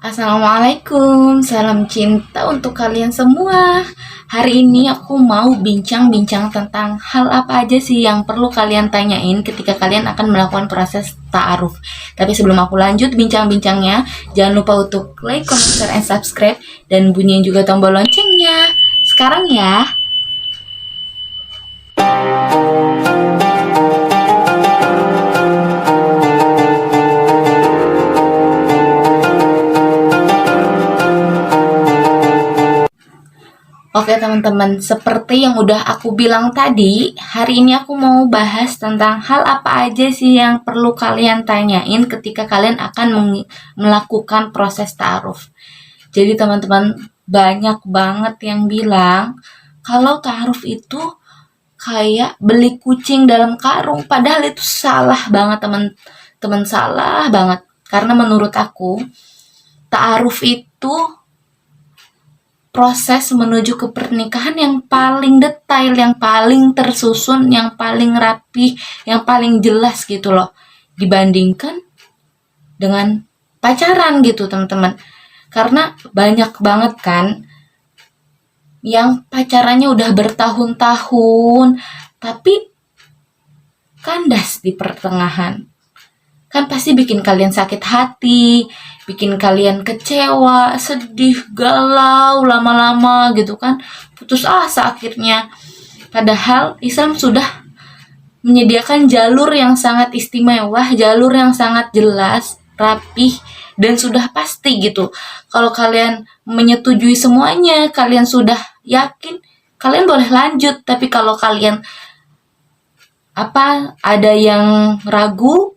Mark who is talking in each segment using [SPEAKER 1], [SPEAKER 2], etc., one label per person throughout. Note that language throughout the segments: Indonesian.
[SPEAKER 1] Assalamualaikum, salam cinta untuk kalian semua. Hari ini aku mau bincang-bincang tentang hal apa aja sih yang perlu kalian tanyain ketika kalian akan melakukan proses ta'aruf. Tapi sebelum aku lanjut bincang-bincangnya, jangan lupa untuk like, comment, share, and subscribe, dan bunyiin juga tombol loncengnya. Sekarang ya. Oke teman-teman, seperti yang udah aku bilang tadi, hari ini aku mau bahas tentang hal apa aja sih yang perlu kalian tanyain ketika kalian akan melakukan proses ta'aruf. Jadi teman-teman, banyak banget yang bilang kalau ta'aruf itu kayak beli kucing dalam karung, padahal itu salah banget teman-teman, salah banget. Karena menurut aku, ta'aruf itu proses menuju ke pernikahan yang paling detail, yang paling tersusun, yang paling rapi, yang paling jelas gitu loh, dibandingkan dengan pacaran gitu teman-teman. Karena banyak banget kan yang pacarannya udah bertahun-tahun tapi kandas di pertengahan. Kan pasti bikin kalian sakit hati, bikin kalian kecewa, sedih, galau lama-lama gitu kan, putus asa akhirnya. Padahal Islam sudah menyediakan jalur yang sangat istimewa, jalur yang sangat jelas, rapih, dan sudah pasti gitu. Kalau kalian menyetujui semuanya, kalian sudah yakin, kalian boleh lanjut. Tapi kalau kalian ada yang ragu,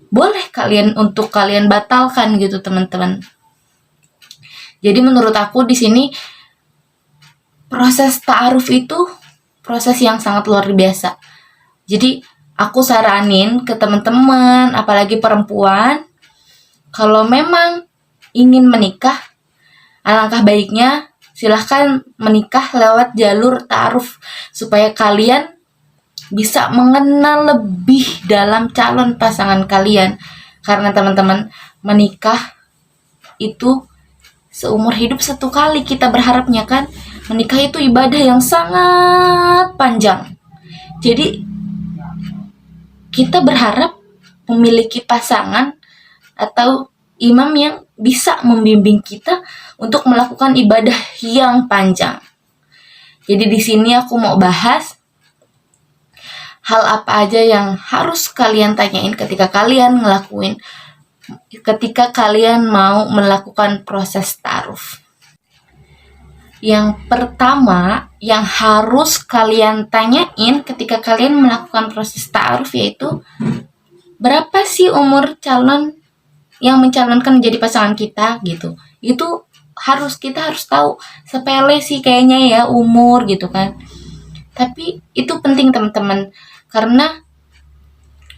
[SPEAKER 1] boleh untuk kalian batalkan gitu teman-teman. Jadi menurut aku di sini proses ta'aruf itu proses yang sangat luar biasa. Jadi aku saranin ke teman-teman, apalagi perempuan, kalau memang ingin menikah, alangkah baiknya silahkan menikah lewat jalur ta'aruf supaya kalian bisa mengenal lebih dalam calon pasangan kalian. Karena teman-teman, menikah itu seumur hidup satu kali, kita berharapnya kan. Menikah itu ibadah yang sangat panjang. Jadi kita berharap memiliki pasangan atau imam yang bisa membimbing kita untuk melakukan ibadah yang panjang. Jadi di sini aku mau bahas hal apa aja yang harus kalian tanyain ketika kalian mau melakukan proses ta'aruf. Yang pertama yang harus kalian tanyain ketika kalian melakukan proses ta'aruf yaitu berapa sih umur calon yang mencalonkan menjadi pasangan kita gitu. Itu kita harus tahu. Sepele sih kayaknya ya umur gitu kan. Tapi itu penting teman-teman. Karena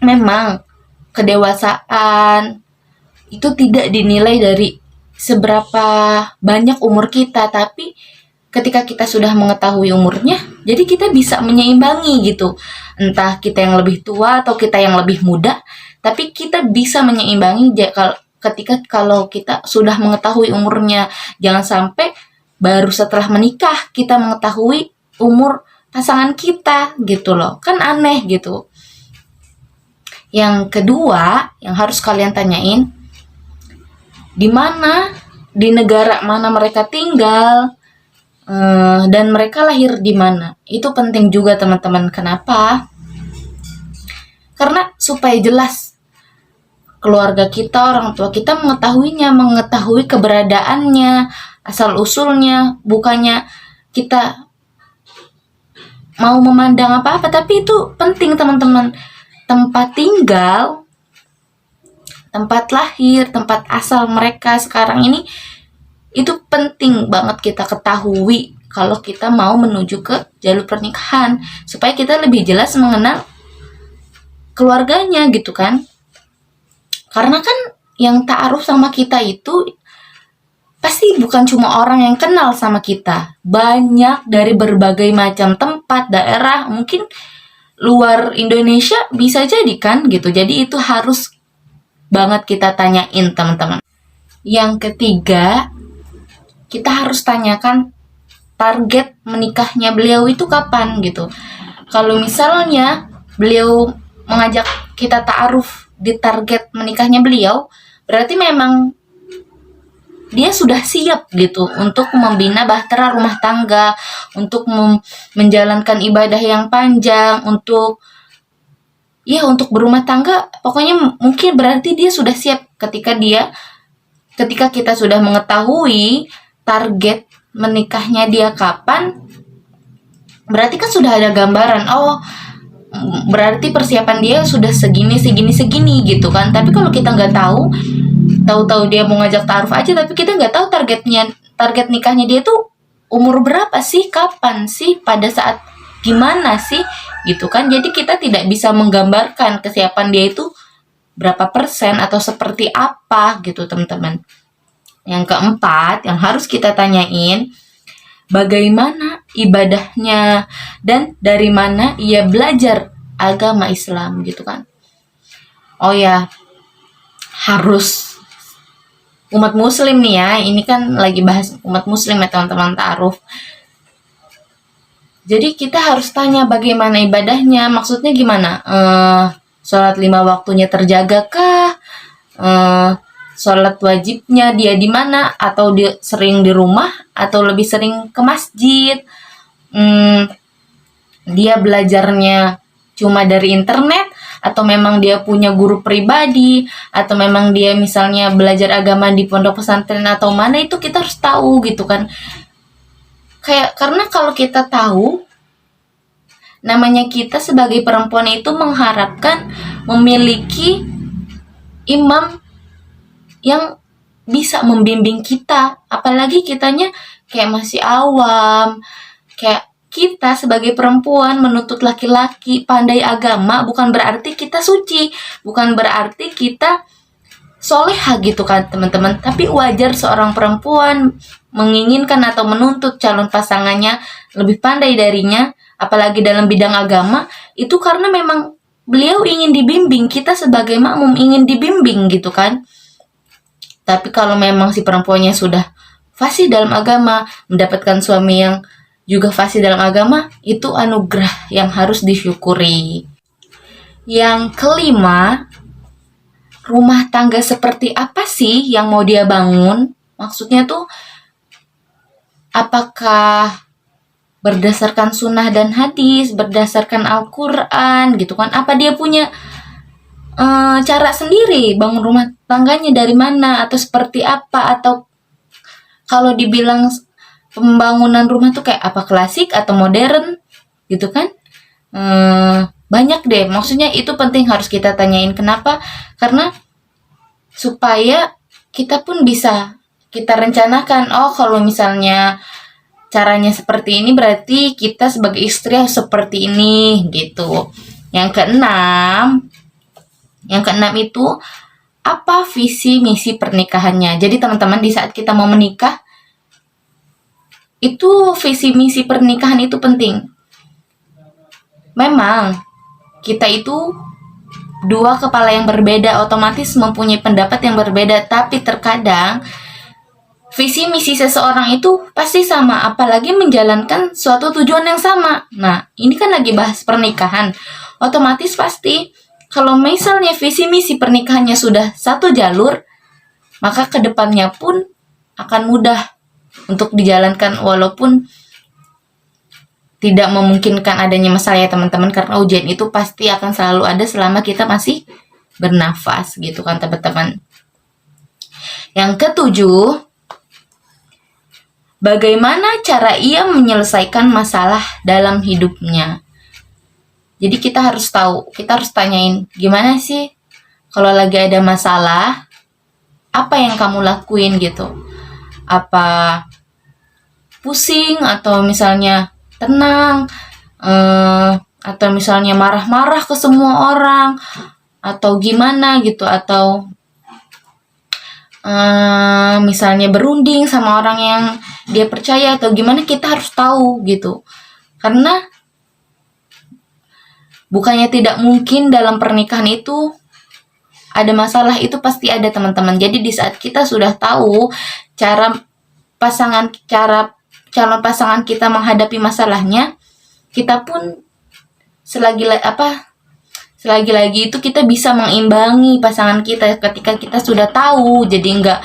[SPEAKER 1] memang kedewasaan itu tidak dinilai dari seberapa banyak umur kita, tapi ketika kita sudah mengetahui umurnya, jadi kita bisa menyeimbangi gitu. Entah kita yang lebih tua atau kita yang lebih muda, tapi kita bisa menyeimbangi kalau kita sudah mengetahui umurnya. Jangan sampai baru setelah menikah kita mengetahui umur pasangan kita gitu loh, kan aneh gitu. Yang kedua yang harus kalian tanyain, di negara mana mereka tinggal, dan mereka lahir di mana. Itu penting juga teman-teman. Kenapa? Karena supaya jelas keluarga kita, orang tua kita mengetahui keberadaannya, asal usulnya, bukannya kita mau memandang apa-apa, tapi itu penting teman-teman. Tempat tinggal, tempat lahir, tempat asal mereka sekarang ini, itu penting banget kita ketahui kalau kita mau menuju ke jalur pernikahan, supaya kita lebih jelas mengenal keluarganya gitu kan. Karena kan yang ta'aruf sama kita itu pasti bukan cuma orang yang kenal sama kita. Banyak dari berbagai macam tempat, daerah, mungkin luar Indonesia bisa jadi kan gitu. Jadi itu harus banget kita tanyain teman-teman. Yang ketiga, kita harus tanyakan target menikahnya beliau itu kapan gitu. Kalau misalnya beliau mengajak kita ta'aruf di target menikahnya beliau, berarti memang dia sudah siap gitu untuk membina bahtera rumah tangga, untuk menjalankan ibadah yang panjang, untuk berumah tangga. Pokoknya mungkin berarti dia sudah siap ketika kita sudah mengetahui target menikahnya dia kapan, berarti kan sudah ada gambaran, oh berarti persiapan dia sudah segini gitu kan. Tapi kalau kita nggak tahu dia mau ngajak taaruf aja, tapi kita nggak tahu target nikahnya dia tuh umur berapa sih, kapan sih, pada saat gimana sih gitu kan. Jadi kita tidak bisa menggambarkan kesiapan dia itu berapa persen atau seperti apa gitu teman-teman. Yang keempat yang harus kita tanyain, bagaimana ibadahnya dan dari mana ia belajar agama Islam gitu kan. Oh ya, harus umat muslim nih ya, ini kan lagi bahas umat muslim ya teman-teman, ta'aruf. Jadi kita harus tanya bagaimana ibadahnya, maksudnya gimana, sholat 5 waktunya terjaga kah, sholat wajibnya dia di mana, atau dia sering di rumah atau lebih sering ke masjid, dia belajarnya cuma dari internet atau memang dia punya guru pribadi, atau memang dia misalnya belajar agama di pondok pesantren atau mana, itu kita harus tahu gitu kan. Karena kalau kita tahu, namanya kita sebagai perempuan itu mengharapkan memiliki imam yang bisa membimbing kita, apalagi kitanya kayak masih awam. Kayak kita sebagai perempuan menuntut laki-laki pandai agama bukan berarti kita suci, bukan berarti kita solehah gitu kan teman-teman. Tapi wajar seorang perempuan menginginkan atau menuntut calon pasangannya lebih pandai darinya, apalagi dalam bidang agama, itu karena memang beliau ingin dibimbing, kita sebagai makmum ingin dibimbing gitu kan. Tapi kalau memang si perempuannya sudah fasih dalam agama, mendapatkan suami yang juga fasih dalam agama, itu anugerah yang harus disyukuri. Yang kelima, rumah tangga seperti apa sih yang mau dia bangun? Maksudnya tuh, apakah berdasarkan sunnah dan hadis, berdasarkan Al-Quran gitu kan? Apa dia punya cara sendiri bangun rumah tangganya dari mana, atau seperti apa, atau kalau dibilang pembangunan rumah tuh kayak apa, klasik atau modern gitu kan. Banyak deh, maksudnya itu penting harus kita tanyain. Kenapa? Karena supaya kita pun bisa kita rencanakan, oh kalau misalnya caranya seperti ini berarti kita sebagai istri harus seperti ini gitu. Yang keenam itu apa visi misi pernikahannya. Jadi teman-teman, di saat kita mau menikah, itu visi misi pernikahan itu penting. Memang kita itu dua kepala yang berbeda, otomatis mempunyai pendapat yang berbeda, tapi terkadang visi misi seseorang itu pasti sama, apalagi menjalankan suatu tujuan yang sama. Nah, ini kan lagi bahas pernikahan. Otomatis pasti kalau misalnya visi misi pernikahannya sudah satu jalur, maka kedepannya pun akan mudah untuk dijalankan, walaupun tidak memungkinkan adanya masalah ya teman-teman, karena ujian itu pasti akan selalu ada selama kita masih bernafas gitu kan teman-teman. Yang ketujuh, bagaimana cara ia menyelesaikan masalah dalam hidupnya. Jadi kita harus tahu, kita harus tanyain, gimana sih kalau lagi ada masalah, apa yang kamu lakuin gitu. Apa pusing, atau misalnya tenang, atau misalnya marah-marah ke semua orang, atau gimana gitu, atau misalnya berunding sama orang yang dia percaya, atau gimana, kita harus tahu gitu. Karena bukannya tidak mungkin dalam pernikahan itu ada masalah itu pasti ada teman-teman. Jadi di saat kita sudah tahu cara calon pasangan kita menghadapi masalahnya, kita pun selagi-lagi itu kita bisa mengimbangi pasangan kita ketika kita sudah tahu, jadi nggak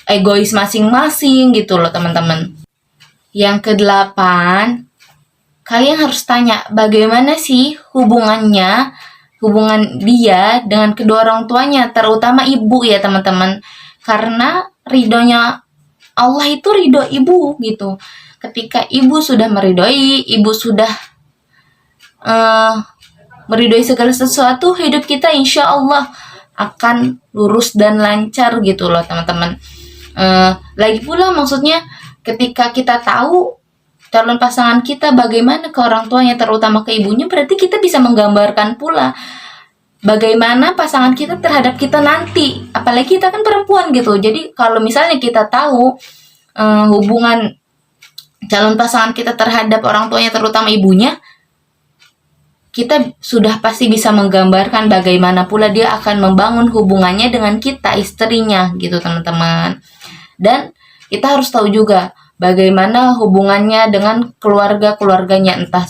[SPEAKER 1] egois masing-masing gitu loh teman-teman. Yang kedelapan, kalian harus tanya bagaimana sih hubungan dia dengan kedua orang tuanya, terutama ibu ya teman-teman. Karena ridhonya Allah itu ridho ibu gitu. Ketika ibu sudah meridhoi, ibu sudah meridhoi segala sesuatu, hidup kita insya Allah akan lurus dan lancar gitu loh teman-teman. Lagi pula maksudnya ketika kita tahu calon pasangan kita bagaimana ke orang tuanya, terutama ke ibunya, berarti kita bisa menggambarkan pula bagaimana pasangan kita terhadap kita nanti. Apalagi kita kan perempuan gitu. Jadi kalau misalnya kita tahu hubungan calon pasangan kita terhadap orang tuanya, terutama ibunya, kita sudah pasti bisa menggambarkan bagaimana pula dia akan membangun hubungannya dengan kita, istrinya gitu teman-teman. Dan kita harus tahu juga bagaimana hubungannya dengan keluarganya, entah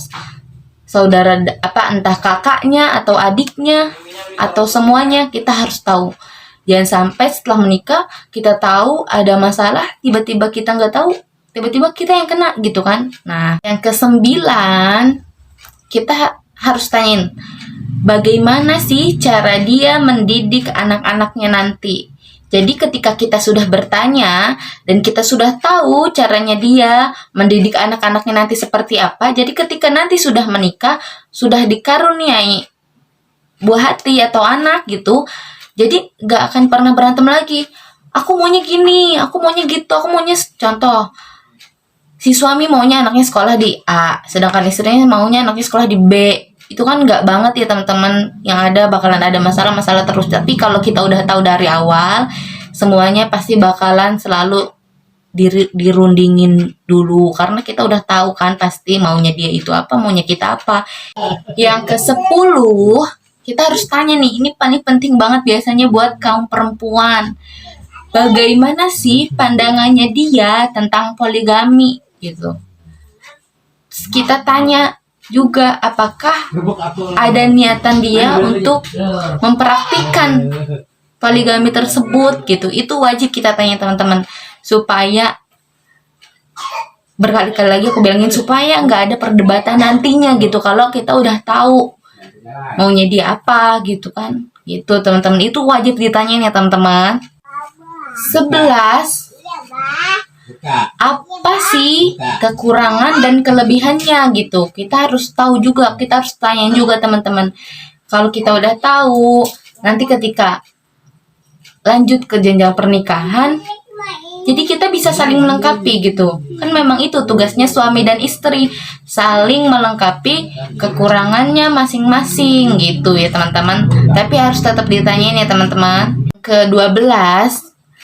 [SPEAKER 1] saudara entah kakaknya atau adiknya atau semuanya, kita harus tahu. Jangan sampai setelah menikah kita tahu ada masalah, tiba-tiba kita nggak tahu, tiba-tiba kita yang kena gitu kan. Nah, yang kesembilan, kita harus tanyain bagaimana sih cara dia mendidik anak-anaknya nanti. Jadi ketika kita sudah bertanya dan kita sudah tahu caranya dia mendidik anak-anaknya nanti seperti apa, jadi ketika nanti sudah menikah, sudah dikaruniai buah hati atau anak gitu, jadi gak akan pernah berantem lagi. Aku maunya gini, aku maunya gitu, aku maunya, contoh, si suami maunya anaknya sekolah di A, sedangkan istrinya maunya anaknya sekolah di B. Itu kan nggak banget ya teman-teman, yang ada bakalan ada masalah-masalah terus. Tapi kalau kita udah tahu dari awal, semuanya pasti bakalan selalu dirundingin dulu, karena kita udah tahu kan pasti maunya dia itu apa, maunya kita apa. Yang ke-10, kita harus tanya nih, ini paling penting banget biasanya buat kaum perempuan, bagaimana sih pandangannya dia tentang poligami gitu. Terus kita tanya juga apakah ada niatan dia untuk mempraktikkan poligami tersebut gitu. Itu wajib kita tanya teman-teman, supaya berkali-kali lagi aku bilangin, supaya nggak ada perdebatan nantinya gitu kalau kita udah tahu maunya dia apa gitu kan. Gitu teman-teman, itu wajib ditanyain ya teman-teman. 11, apa sih kekurangan dan kelebihannya gitu. Kita harus tahu juga, kita harus tanyain juga teman-teman. Kalau kita udah tahu, nanti ketika lanjut ke jenjang pernikahan, jadi kita bisa saling melengkapi gitu. Kan memang itu tugasnya suami dan istri, saling melengkapi kekurangannya masing-masing gitu ya teman-teman. Tapi harus tetap ditanyain ya teman-teman. Ke-12,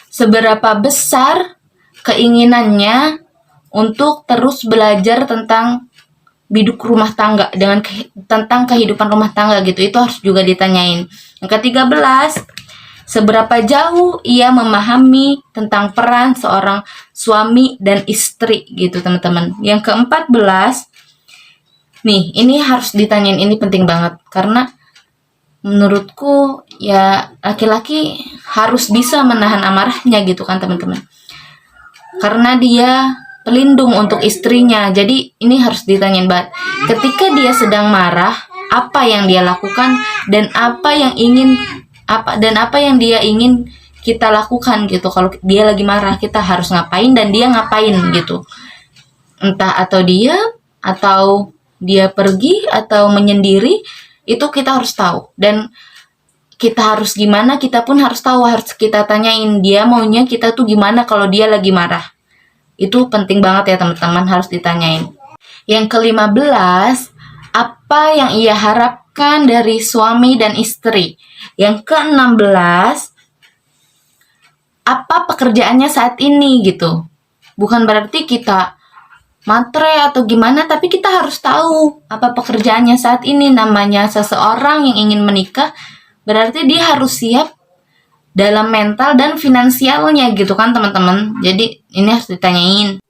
[SPEAKER 1] seberapa besar keinginannya untuk terus belajar tentang biduk rumah tangga, tentang kehidupan rumah tangga gitu. Itu harus juga ditanyain. Yang ke-13, seberapa jauh ia memahami tentang peran seorang suami dan istri gitu teman-teman. Yang ke-14, nih ini harus ditanyain, ini penting banget, karena menurutku ya laki-laki harus bisa menahan amarahnya gitu kan teman-teman, karena dia pelindung untuk istrinya. Jadi ini harus ditanyain banget, ketika dia sedang marah, apa yang dia lakukan dan apa yang dia ingin kita lakukan gitu. Kalau dia lagi marah, kita harus ngapain dan dia ngapain gitu. Entah atau dia pergi atau menyendiri, itu kita harus tahu. Dan kita harus gimana, kita pun harus tahu, harus kita tanyain dia maunya kita tuh gimana kalau dia lagi marah. Itu penting banget ya teman-teman, harus ditanyain. Yang ke-15, apa yang ia harapkan dari suami dan istri. Yang ke-16, apa pekerjaannya saat ini gitu. Bukan berarti kita matre atau gimana, tapi kita harus tahu apa pekerjaannya saat ini. Namanya seseorang yang ingin menikah, berarti dia harus siap dalam mental dan finansialnya gitu kan teman-teman. Jadi ini harus ditanyain.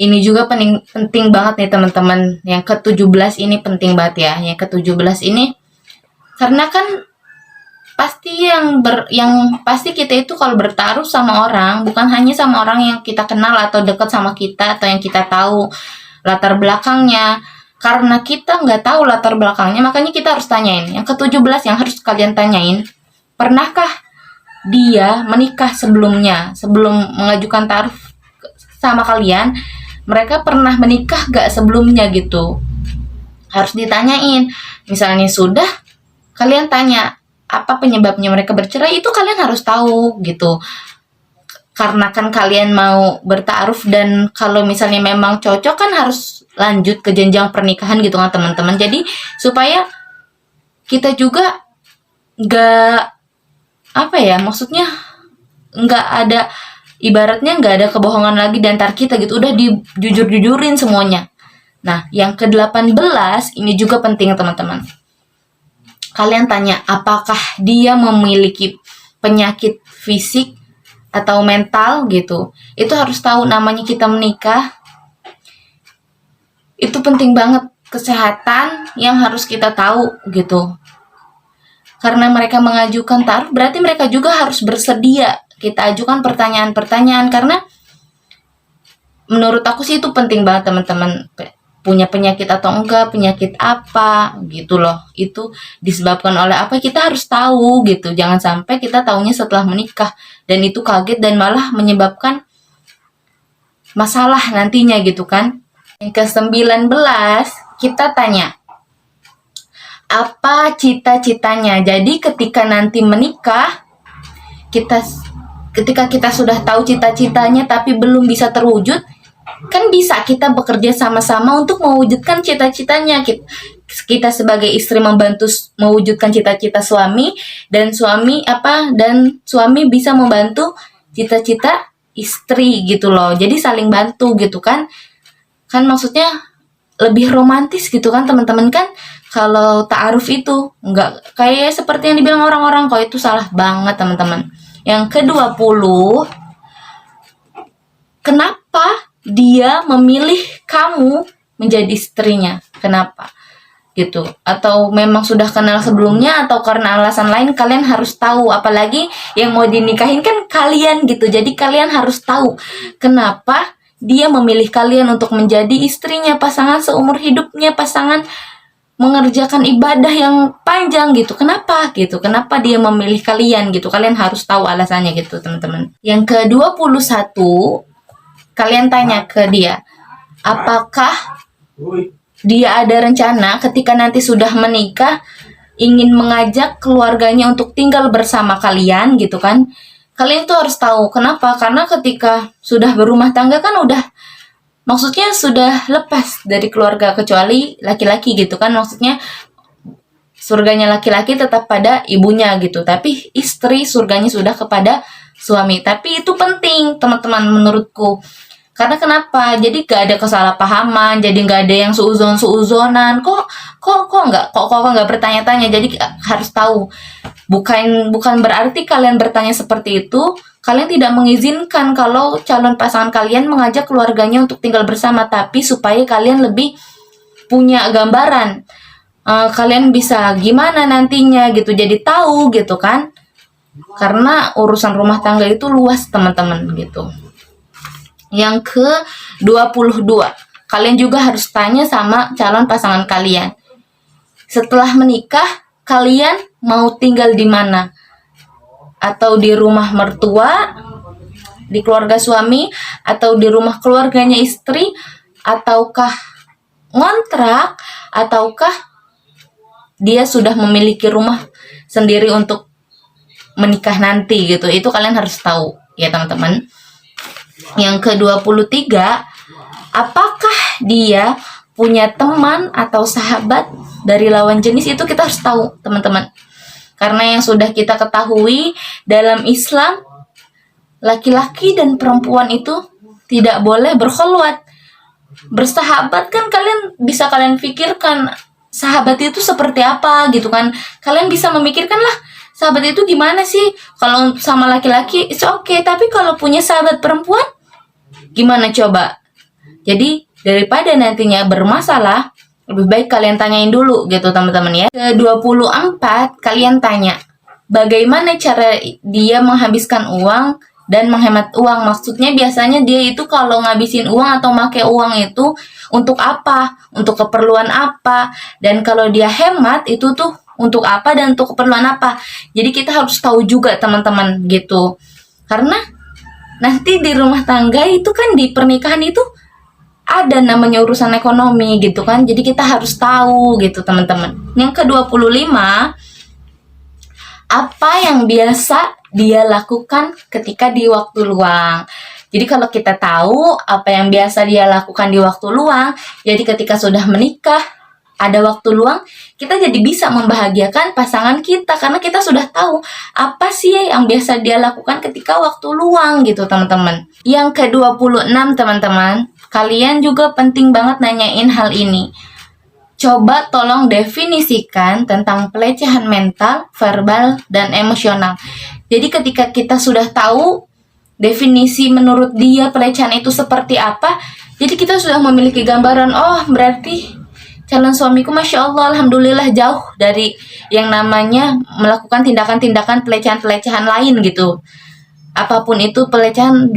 [SPEAKER 1] Ini juga penting banget nih teman-teman. Yang ke-17 ini penting banget ya. Yang ke-17 ini karena kan pasti yang pasti kita itu kalau bertaruh sama orang bukan hanya sama orang yang kita kenal atau dekat sama kita atau yang kita tahu latar belakangnya. Karena kita nggak tahu latar belakangnya, makanya kita harus tanyain. Yang ke-17 yang harus kalian tanyain, pernahkah dia menikah sebelumnya? Sebelum mengajukan taruh sama kalian, mereka pernah menikah gak sebelumnya gitu? Harus ditanyain. Misalnya sudah, kalian tanya, apa penyebabnya mereka bercerai, itu kalian harus tahu gitu. Karena kan kalian mau bertaruh dan kalau misalnya memang cocok kan harus lanjut ke jenjang pernikahan gitu kan teman-teman. Jadi supaya kita juga nggak apa ya, maksudnya nggak ada, ibaratnya nggak ada kebohongan lagi di antar kita gitu, udah dijujur-jujurin semuanya. Nah, yang ke-18 ini juga penting teman-teman. Kalian tanya, apakah dia memiliki penyakit fisik atau mental gitu. Itu harus tahu, namanya kita menikah. Itu penting banget, kesehatan yang harus kita tahu gitu. Karena mereka mengajukan taruh, berarti mereka juga harus bersedia. Kita ajukan pertanyaan-pertanyaan karena menurut aku sih itu penting banget teman-teman. Punya penyakit atau enggak, penyakit apa gitu loh. Itu disebabkan oleh apa, kita harus tahu gitu. Jangan sampai kita taunya setelah menikah dan itu kaget dan malah menyebabkan masalah nantinya gitu kan. Yang ke-19 kita tanya, apa cita-citanya? Jadi ketika nanti menikah, ketika kita sudah tahu cita-citanya tapi belum bisa terwujud, kan bisa kita bekerja sama-sama untuk mewujudkan cita-citanya. Kita sebagai istri membantu mewujudkan cita-cita suami dan suami bisa membantu cita-cita istri gitu loh. Jadi saling bantu gitu kan. Kan maksudnya lebih romantis gitu kan teman-teman kan. Kalau ta'aruf itu enggak kayak seperti yang dibilang orang-orang, kok itu salah banget teman-teman. Yang ke-20, kenapa dia memilih kamu menjadi istrinya? Kenapa? Gitu. Atau memang sudah kenal sebelumnya atau karena alasan lain, kalian harus tahu. Apalagi yang mau dinikahin kan kalian gitu. Jadi kalian harus tahu kenapa dia memilih kalian untuk menjadi istrinya, pasangan seumur hidupnya, pasangan mengerjakan ibadah yang panjang gitu. Kenapa gitu? Kenapa dia memilih kalian gitu? Kalian harus tahu alasannya gitu, teman-teman. Yang ke-21, kalian tanya ke dia, apakah dia ada rencana ketika nanti sudah menikah ingin mengajak keluarganya untuk tinggal bersama kalian gitu kan. Kalian tuh harus tahu kenapa, karena ketika sudah berumah tangga kan udah, maksudnya sudah lepas dari keluarga, kecuali laki-laki gitu kan, maksudnya surganya laki-laki tetap pada ibunya gitu, tapi istri surganya sudah kepada suami. Tapi itu penting teman-teman menurutku. Karena kenapa? Jadi gak ada kesalahpahaman, jadi gak ada yang suuzonan. Kok nggak bertanya-tanya. Jadi harus tahu. Bukan berarti kalian bertanya seperti itu, kalian tidak mengizinkan kalau calon pasangan kalian mengajak keluarganya untuk tinggal bersama, tapi supaya kalian lebih punya gambaran. Kalian bisa gimana nantinya gitu, jadi tahu gitu kan. Karena urusan rumah tangga itu luas teman-teman gitu. Yang ke-22, kalian juga harus tanya sama calon pasangan kalian. Setelah menikah, kalian mau tinggal di mana? Atau di rumah mertua, di keluarga suami, atau di rumah keluarganya istri, ataukah ngontrak, ataukah dia sudah memiliki rumah sendiri untuk menikah nanti gitu. Itu kalian harus tahu ya teman-teman. Yang ke-23, apakah dia punya teman atau sahabat dari lawan jenis? Itu kita harus tahu teman-teman. Karena yang sudah kita ketahui dalam Islam, laki-laki dan perempuan itu tidak boleh berkholwat. Bersahabat kan kalian bisa kalian pikirkan, sahabat itu seperti apa gitu kan. Kalian bisa memikirkan lah, sahabat itu gimana sih. Kalau sama laki-laki it's okay, tapi kalau punya sahabat perempuan gimana coba. Jadi daripada nantinya bermasalah, lebih baik kalian tanyain dulu gitu teman-teman ya. Ke-24, kalian tanya bagaimana cara dia menghabiskan uang dan menghemat uang. Maksudnya biasanya dia itu kalau ngabisin uang atau pakai uang itu untuk apa, untuk keperluan apa, dan kalau dia hemat itu tuh untuk apa dan untuk keperluan apa. Jadi kita harus tahu juga teman-teman gitu. Karena nanti di rumah tangga itu kan, di pernikahan itu ada namanya urusan ekonomi gitu kan. Jadi kita harus tahu gitu teman-teman. Yang ke-25, apa yang biasa dia lakukan ketika di waktu luang. Jadi kalau kita tahu apa yang biasa dia lakukan di waktu luang, jadi ketika sudah menikah, ada waktu luang, kita jadi bisa membahagiakan pasangan kita karena kita sudah tahu apa sih yang biasa dia lakukan ketika waktu luang gitu teman-teman. Yang ke-26 teman-teman, kalian juga penting banget nanyain hal ini. Coba tolong definisikan tentang pelecehan mental, verbal, dan emosional. Jadi ketika kita sudah tahu definisi menurut dia pelecehan itu seperti apa, jadi kita sudah memiliki gambaran, oh berarti calon suamiku Masya Allah, Alhamdulillah jauh dari yang namanya melakukan tindakan-tindakan pelecehan-pelecehan lain gitu. Apapun itu pelecehan,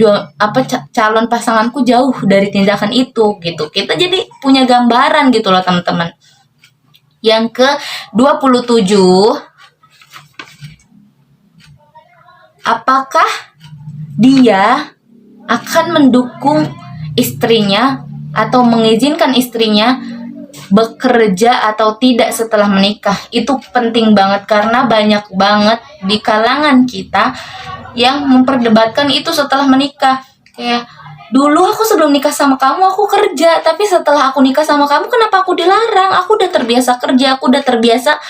[SPEAKER 1] calon pasanganku jauh dari tindakan itu gitu. Kita jadi punya gambaran gitu loh teman-teman. Yang ke-27, apakah dia akan mendukung istrinya atau mengizinkan istrinya bekerja atau tidak setelah menikah. Itu penting banget karena banyak banget di kalangan kita yang memperdebatkan itu setelah menikah. Kayak, dulu aku sebelum nikah sama kamu aku kerja, tapi setelah aku nikah sama kamu kenapa aku dilarang? Aku udah terbiasa kerja, aku udah terbiasa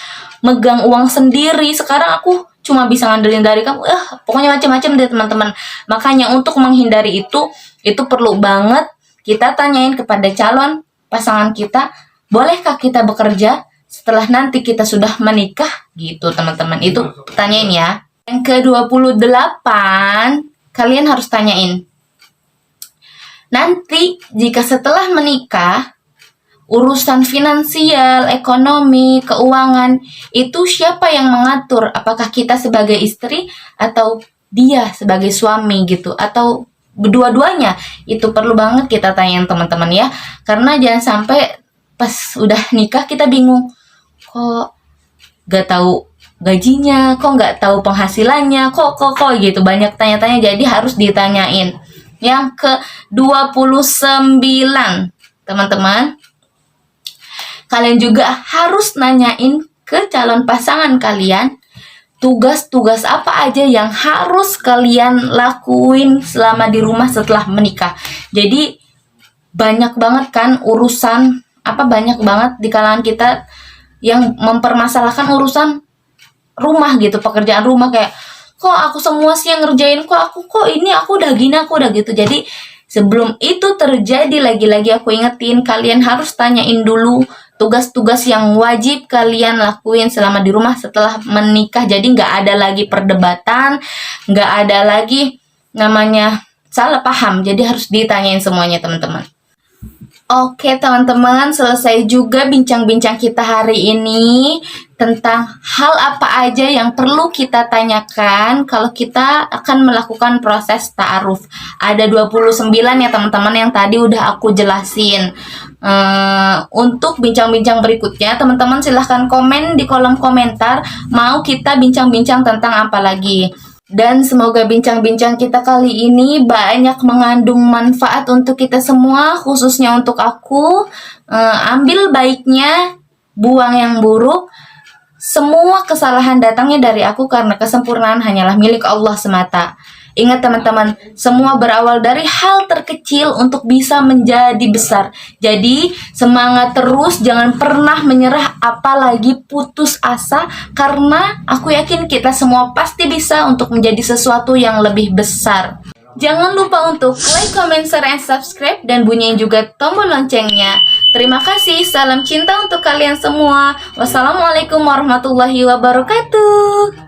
[SPEAKER 1] megang uang sendiri, sekarang aku cuma bisa ngandelin dari kamu. Pokoknya macam-macam deh teman-teman. Makanya untuk menghindari itu perlu banget kita tanyain kepada calon pasangan kita, bolehkah kita bekerja setelah nanti kita sudah menikah gitu teman-teman. Itu tanyain ya. Yang ke-28, kalian harus tanyain, nanti jika setelah menikah, urusan finansial, ekonomi, keuangan, itu siapa yang mengatur? Apakah kita sebagai istri atau dia sebagai suami gitu? Atau dua-duanya? Itu perlu banget kita tanyain teman-teman ya. Karena jangan sampai pas udah nikah kita bingung. Kok gak tahu gajinya, kok nggak tahu penghasilannya, kok gitu, banyak tanya-tanya, jadi harus ditanyain. Yang ke-29 teman-teman, kalian juga harus nanyain ke calon pasangan kalian tugas-tugas apa aja yang harus kalian lakuin selama di rumah setelah menikah. Jadi banyak banget kan urusan, banyak banget di kalangan kita yang mempermasalahkan urusan rumah gitu, pekerjaan rumah, kayak kok aku semua sih yang ngerjain, kok ini aku udah gini, aku udah gitu. Jadi sebelum itu terjadi, lagi-lagi aku ingetin, kalian harus tanyain dulu tugas-tugas yang wajib kalian lakuin selama di rumah setelah menikah. Jadi nggak ada lagi perdebatan, nggak ada lagi namanya salah paham. Jadi harus ditanyain semuanya teman-teman. Oke teman-teman, selesai juga bincang-bincang kita hari ini tentang hal apa aja yang perlu kita tanyakan kalau kita akan melakukan proses ta'aruf. Ada 29 ya teman-teman yang tadi udah aku jelasin. Untuk bincang-bincang berikutnya, teman-teman silahkan komen di kolom komentar mau kita bincang-bincang tentang apa lagi. Dan semoga bincang-bincang kita kali ini banyak mengandung manfaat untuk kita semua, khususnya untuk aku. Ambil baiknya, buang yang buruk. Semua kesalahan datangnya dari aku karena kesempurnaan hanyalah milik Allah semata. Ingat teman-teman, semua berawal dari hal terkecil untuk bisa menjadi besar. Jadi semangat terus, jangan pernah menyerah apalagi putus asa, karena aku yakin kita semua pasti bisa untuk menjadi sesuatu yang lebih besar. Jangan lupa untuk like, comment, share, and subscribe, dan bunyiin juga tombol loncengnya. Terima kasih, salam cinta untuk kalian semua. Wassalamualaikum warahmatullahi wabarakatuh.